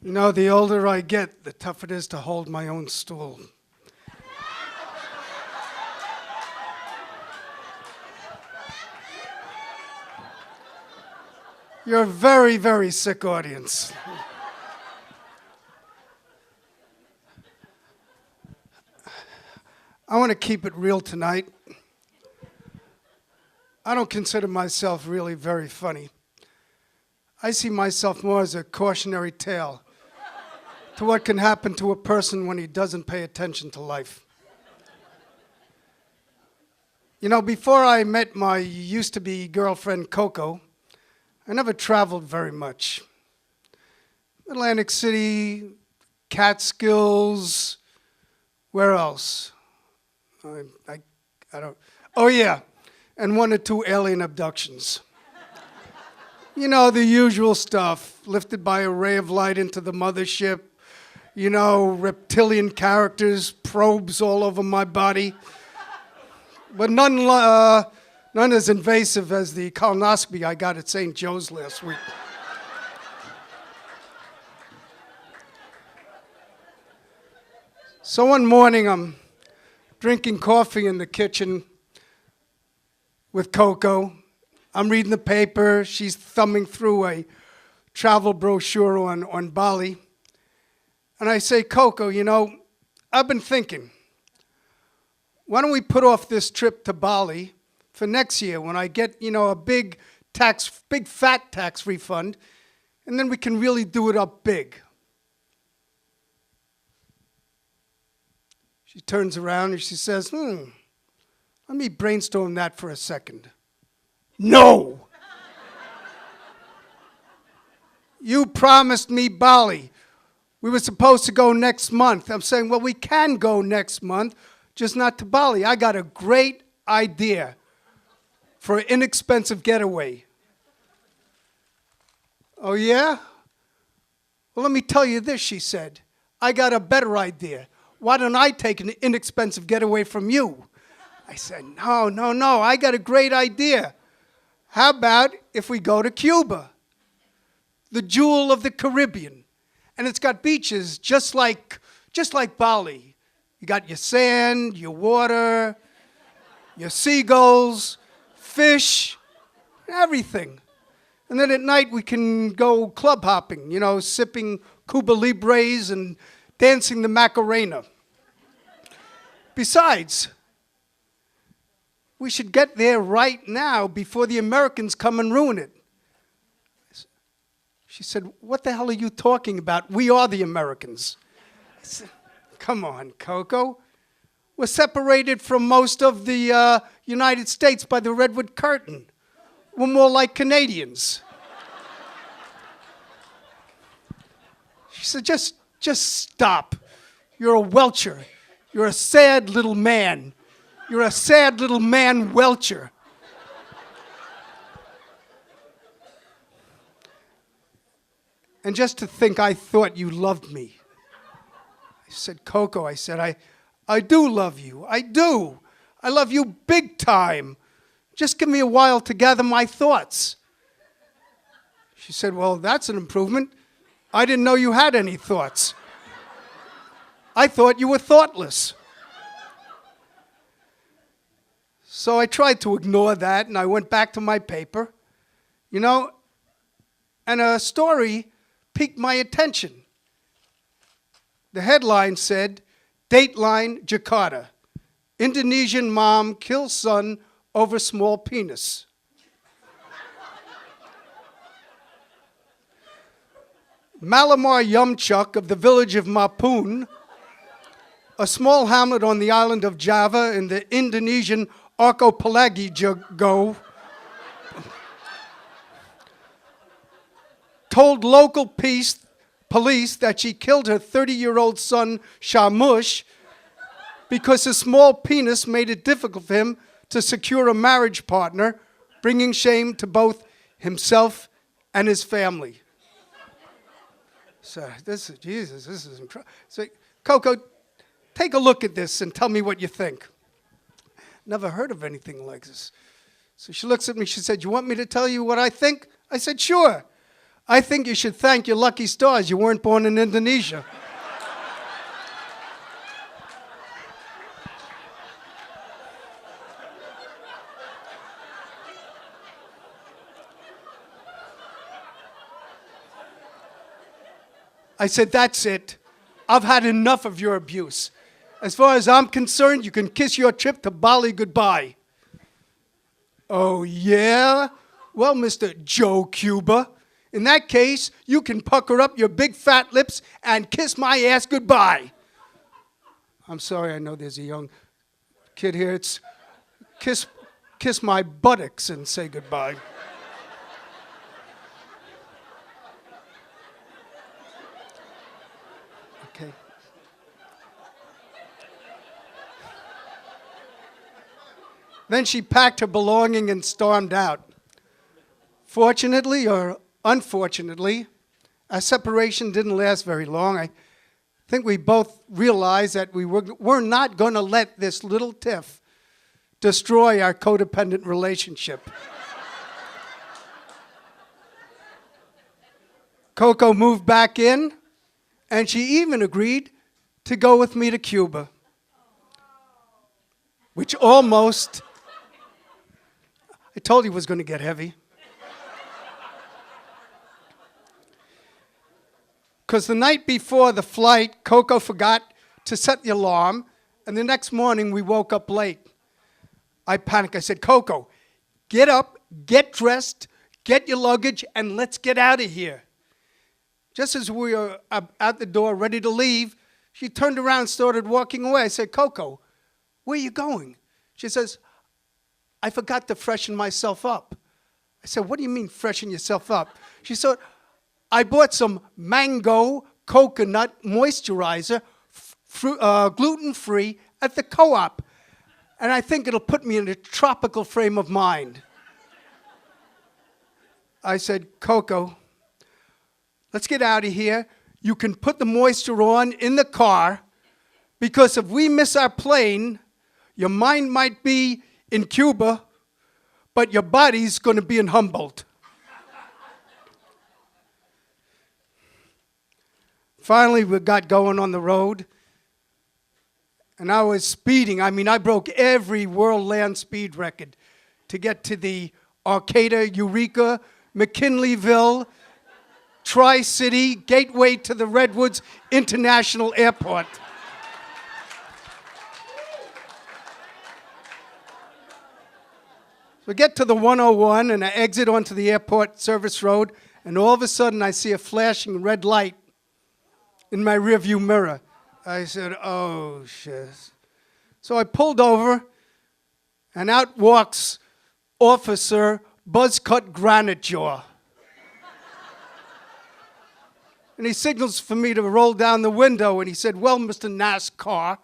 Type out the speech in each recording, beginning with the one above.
You know, the older I get, the tougher it is to hold my own stool. You're a very, very sick audience. I want to keep it real tonight. I don't consider myself really very funny. I see myself more as a cautionary tale to what can happen to a person when he doesn't pay attention to life. You know, before I met my used-to-be girlfriend, Coco, I never traveled very much. Atlantic City, Catskills, where else? I don't, oh yeah, and 1 or 2 alien abductions. You know, the usual stuff, lifted by a ray of light into the mothership, you know, reptilian characters, probes all over my body, but none as invasive as the colonoscopy I got at St. Joe's last week. So one morning I'm drinking coffee in the kitchen with Coco. I'm reading the paper. She's thumbing through a travel brochure on Bali. And I say, Coco, you know, I've been thinking, why don't we put off this trip to Bali for next year when I get, you know, a big fat tax refund, and then we can really do it up big. She turns around and she says, let me brainstorm that for a second. No! You promised me Bali. We were supposed to go next month. I'm saying, well, we can go next month, just not to Bali. I got a great idea for an inexpensive getaway. Oh, yeah? Well, let me tell you this, she said. I got a better idea. Why don't I take an inexpensive getaway from you? I said, no, I got a great idea. How about if we go to Cuba, the jewel of the Caribbean? And it's got beaches just like Bali. You got your sand, your water, your seagulls, fish, everything. And then at night we can go club hopping, you know, sipping Cuba Libres and dancing the Macarena. Besides, we should get there right now before the Americans come and ruin it. She said, what the hell are you talking about? We are the Americans. I said, come on, Coco. We're separated from most of the United States by the Redwood Curtain. We're more like Canadians. She said, just stop. You're a welcher. You're a sad little man. You're a sad little man welcher. And just to think I thought you loved me. I said, Coco, I said, I do love you. I do. I love you big time. Just give me a while to gather my thoughts. She said, well, that's an improvement. I didn't know you had any thoughts. I thought you were thoughtless. So I tried to ignore that, and I went back to my paper, you know, and a story piqued my attention. The headline said, Dateline Jakarta, Indonesian mom kills son over small penis. Malamar Yumchuk of the village of Mapun, a small hamlet on the island of Java in the Indonesian archipelago, told local police that she killed her 30-year-old son, Shamush, because his small penis made it difficult for him to secure a marriage partner, bringing shame to both himself and his family. So this is incredible. So, Coco, take a look at this and tell me what you think. Never heard of anything like this. So she looks at me, she said, you want me to tell you what I think? I said, sure. I think you should thank your lucky stars you weren't born in Indonesia. I said, that's it. I've had enough of your abuse. As far as I'm concerned, you can kiss your trip to Bali goodbye. Oh, yeah? Well, Mr. Joe Cuba, in that case, you can pucker up your big fat lips and kiss my ass goodbye. I'm sorry, I know there's a young kid here. It's kiss my buttocks and say goodbye. Okay. Then she packed her belongings and stormed out. Fortunately or unfortunately, our separation didn't last very long. I think we both realized that we're not going to let this little tiff destroy our codependent relationship. Coco moved back in, and she even agreed to go with me to Cuba, which almost, I told you it was going to get heavy. Because the night before the flight, Coco forgot to set the alarm, and the next morning we woke up late. I panicked. I said, Coco, get up, get dressed, get your luggage, and let's get out of here. Just as we were at the door ready to leave, she turned around and started walking away. I said, Coco, where are you going? She says, I forgot to freshen myself up. I said, what do you mean freshen yourself up? She said, I bought some mango coconut moisturizer, gluten-free, at the co-op, and I think it'll put me in a tropical frame of mind. I said, Coco, let's get out of here. You can put the moisture on in the car, because if we miss our plane, your mind might be in Cuba, but your body's going to be in Humboldt. Finally, we got going on the road, and I was speeding. I mean, I broke every world land speed record to get to the Arcata, Eureka, McKinleyville, Tri-City, gateway to the Redwoods International Airport. We get to the 101, and I exit onto the airport service road, and all of a sudden I see a flashing red light in my rearview mirror. I said, oh, shit. So I pulled over, and out walks Officer Buzzcut Granite Jaw. And he signals for me to roll down the window, and he said, well, Mr. NASCAR,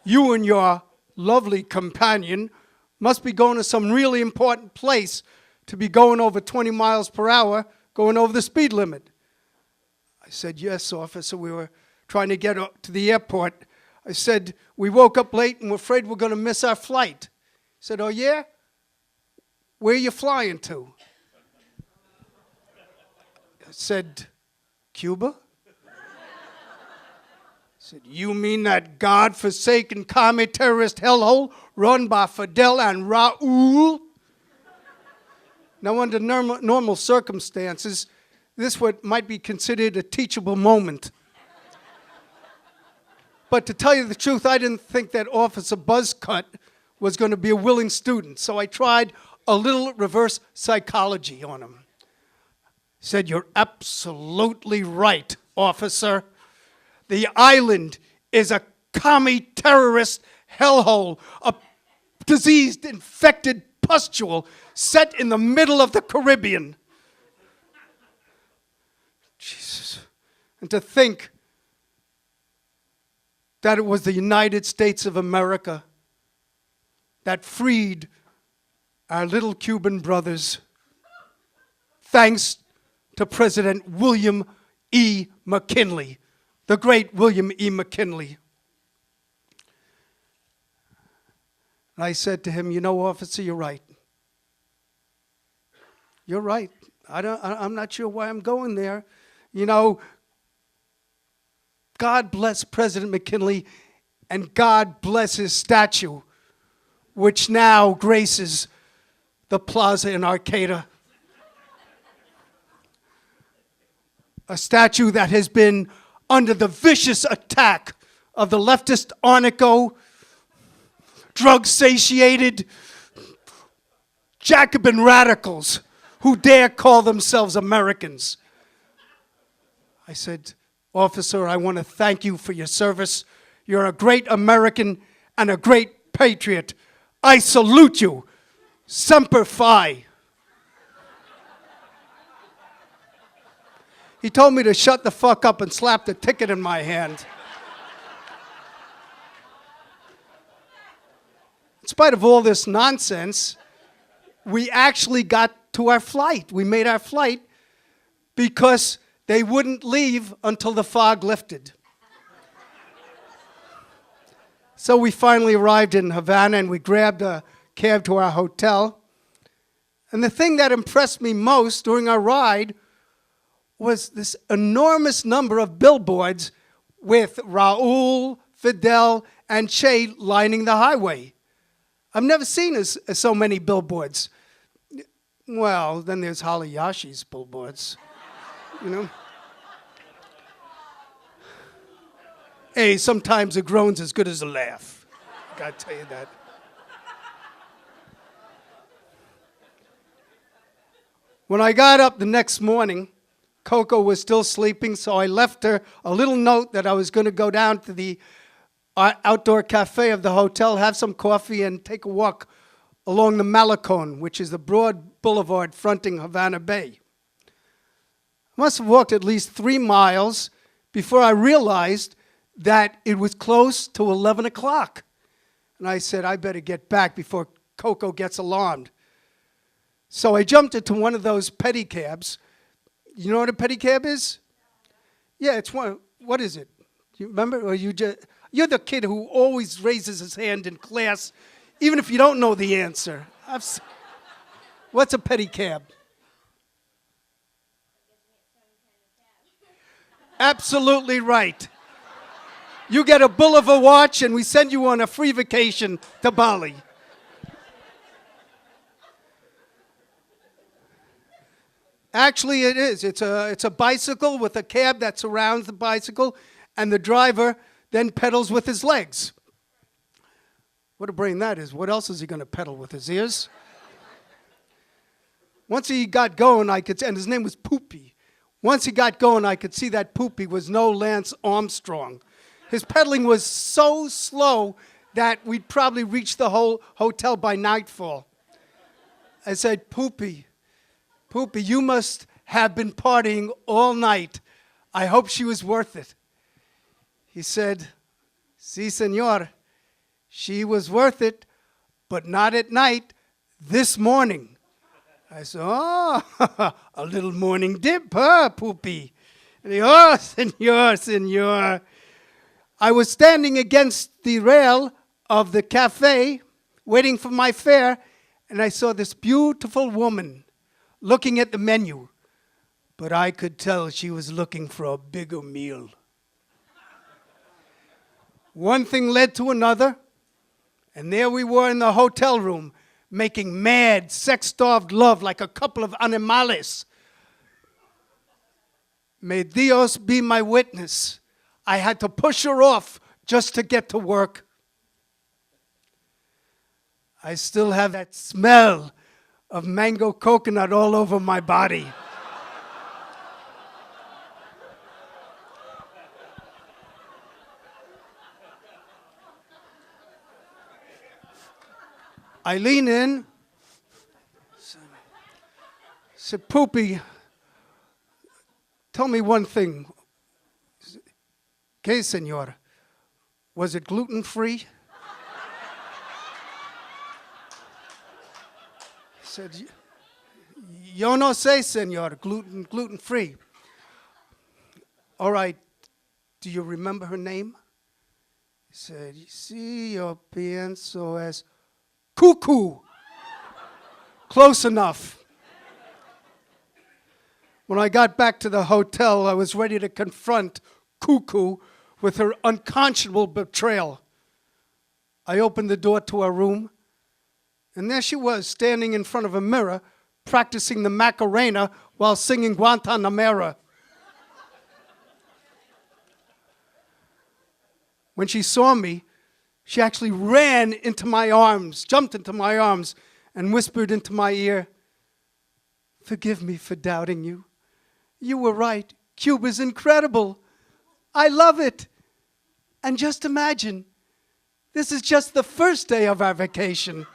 you and your lovely companion must be going to some really important place to be going over 20 miles per hour, going over the speed limit. I said, yes, officer, we were trying to get to the airport. I said, we woke up late and we're afraid we're going to miss our flight. He said, oh, yeah? Where are you flying to? I said, Cuba? He said, you mean that God-forsaken commie terrorist hellhole run by Fidel and Raul? Now, under normal circumstances, this might be considered a teachable moment. But to tell you the truth, I didn't think that Officer Buzzcut was going to be a willing student, so I tried a little reverse psychology on him. He said, you're absolutely right, officer. The island is a commie terrorist hellhole, a diseased, infected pustule set in the middle of the Caribbean. Jesus. And to think that it was the United States of America that freed our little Cuban brothers, thanks to President William E. McKinley, the great William E. McKinley. And I said to him, you know, officer, you're right. You're right. I'm not sure why I'm going there. You know, God bless President McKinley, and God bless his statue, which now graces the plaza in Arcata. A statue that has been under the vicious attack of the leftist arnico, drug-satiated Jacobin radicals who dare call themselves Americans. I said, officer, I want to thank you for your service. You're a great American and a great patriot. I salute you. Semper Fi. He told me to shut the fuck up and slapped a ticket in my hand. In spite of all this nonsense, we actually got to our flight. We made our flight because they wouldn't leave until the fog lifted. So we finally arrived in Havana and we grabbed a cab to our hotel. And the thing that impressed me most during our ride was this enormous number of billboards with Raul, Fidel, and Che lining the highway. I've never seen so many billboards. Well, then there's Halayashi's billboards, you know. Hey, sometimes a groan's as good as a laugh. I gotta tell you that. When I got up the next morning, Coco was still sleeping, so I left her a little note that I was going to go down to the outdoor cafe of the hotel, have some coffee, and take a walk along the Malecon, which is the broad boulevard fronting Havana Bay. I must have walked at least 3 miles before I realized that it was close to 11 o'clock. And I said, I better get back before Coco gets alarmed. So I jumped into one of those pedicabs. You know what a pedicab is? Yeah, it's one. What is it? You remember? Or you're the kid who always raises his hand in class, even if you don't know the answer. What's a pedicab? Absolutely right. You get a Boulevard watch and we send you on a free vacation to Bali. Actually, it is. It's a bicycle with a cab that surrounds the bicycle, and the driver then pedals with his legs. What a brain that is. What else is he going to pedal with his ears? Once he got going, and his name was Poopy. Once he got going, I could see that Poopy was no Lance Armstrong. His pedaling was so slow that we'd probably reach the whole hotel by nightfall. I said, Poopy, you must have been partying all night. I hope she was worth it. He said, Si, senor. She was worth it, but not at night, this morning. I said, oh, a little morning dip, huh, Poopy? And he, oh, senor. I was standing against the rail of the cafe, waiting for my fare, and I saw this beautiful woman looking at the menu, but I could tell she was looking for a bigger meal. One thing led to another, and there we were in the hotel room, making mad, sex-starved love like a couple of animales. May Dios be my witness. I had to push her off just to get to work. I still have that smell of mango coconut all over my body. I lean in, said, Poopy, tell me one thing. Que, senor, was it gluten-free? He said, yo no sé, senor, gluten-free. All right, do you remember her name? He said, sí, yo pienso es Cuckoo. Close enough. When I got back to the hotel, I was ready to confront Cuckoo with her unconscionable betrayal. I opened the door to her room, and there she was, standing in front of a mirror, practicing the Macarena while singing Guantanamera. When she saw me, she actually ran into my arms, jumped into my arms, and whispered into my ear, "Forgive me for doubting you. You were right. Cuba's incredible. I love it. And just imagine, this is just the first day of our vacation."